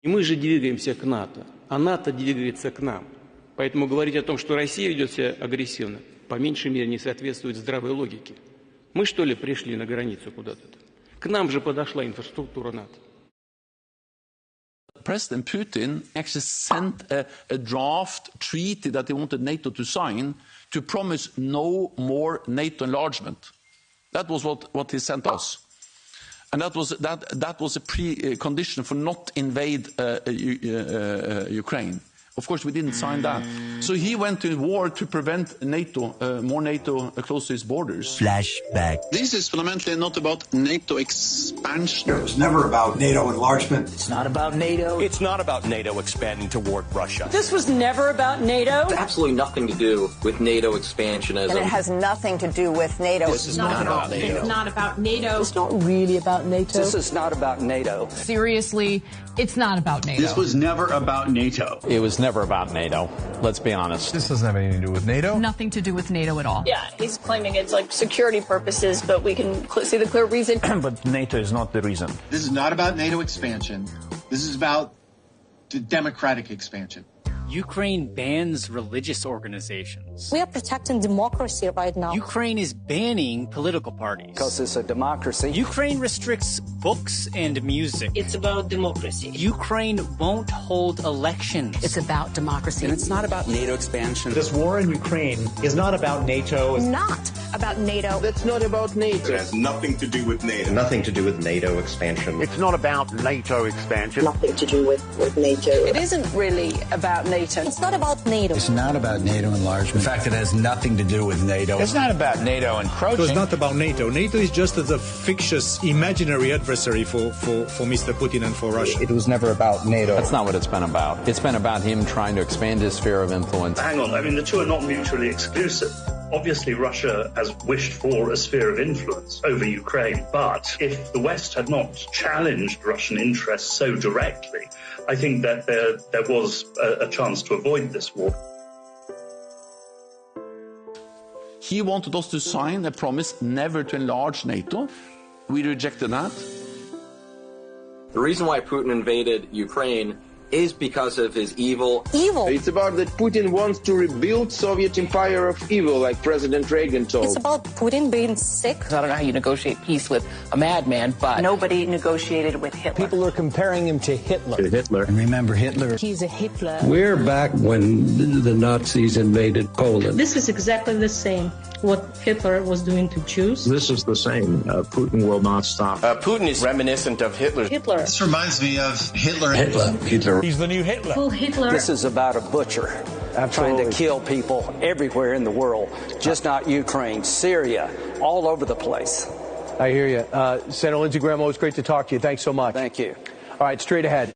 И мы же двигаемся к НАТО, а НАТО двигается к нам. Поэтому говорить о том, что Россия ведет себя агрессивно, по меньшей мере не соответствует здравой логике. Мы, что ли, пришли на границу куда-то? К нам же подошла инфраструктура НАТО. President Putin actually sent a draft treaty that he wanted NATO to sign to promise no more NATO enlargement. That was what he sent us. And that was a precondition for not invade Ukraine. Of course, we didn't sign that. So he went to war to prevent NATO, more NATO close to his borders. Flashback. This is fundamentally not about NATO expansion. It was never about NATO enlargement. It's not about NATO. It's not about NATO expanding toward Russia. This was never about NATO. It's absolutely nothing to do with NATO expansionism. And it has nothing to do with NATO. This is not about NATO. It's not about NATO. It's not really about NATO. This is not about NATO. Seriously, it's not about NATO. This was never about NATO. It was never about NATO. Let's be honest. This doesn't have anything to do with NATO. Nothing to do with NATO at all. Yeah, he's claiming it's like security purposes, but we can see the clear reason. But NATO is not the reason. This is not about NATO expansion. This is about the democratic expansion. Ukraine bans religious organizations. We are protecting democracy right now. Ukraine is banning political parties. Because it's a democracy. Ukraine restricts books and music. It's about democracy. Ukraine won't hold elections. It's about democracy. And it's not about NATO expansion. This war in Ukraine is not about NATO. It's not about NATO. That's not about NATO. It has nothing to do with NATO. Nothing to do with NATO expansion. It's not about NATO expansion. Nothing to do with NATO. It isn't really about NATO. It's not about NATO. It's not about NATO enlargement. In fact, it has nothing to do with NATO. It's not about NATO encroaching. It was not about NATO. NATO is just a fictitious, imaginary adversary for Mr. Putin and for Russia. It was never about NATO. That's not what it's been about. It's been about him trying to expand his sphere of influence. Hang on, I mean, the two are not mutually exclusive. Obviously, Russia has wished for a sphere of influence over Ukraine, but if the West had not challenged Russian interests so directly, I think that there was a chance to avoid this war. He wanted us to sign a promise never to enlarge NATO. We rejected that. The reason why Putin invaded Ukraine is because of his evil. It's about that Putin wants to rebuild Soviet empire of evil, like President Reagan told. It's about Putin being sick. I don't know how you negotiate peace with a madman, but Nobody negotiated with Hitler. People are comparing him to Hitler. And remember Hitler. He's a Hitler. We're back when the Nazis invaded Poland. this is exactly the same what Hitler was doing to Jews. This is the same. Putin will not stop. Putin is reminiscent of Hitler. Hitler. This reminds me of Hitler. Hitler. He's the new Hitler. Who Hitler? This is about a butcher trying to kill people everywhere in the world, just not Ukraine, Syria, all over the place. I hear you. Senator Lindsey Graham, always great to talk to you. Thanks so much. Thank you. All right, straight ahead.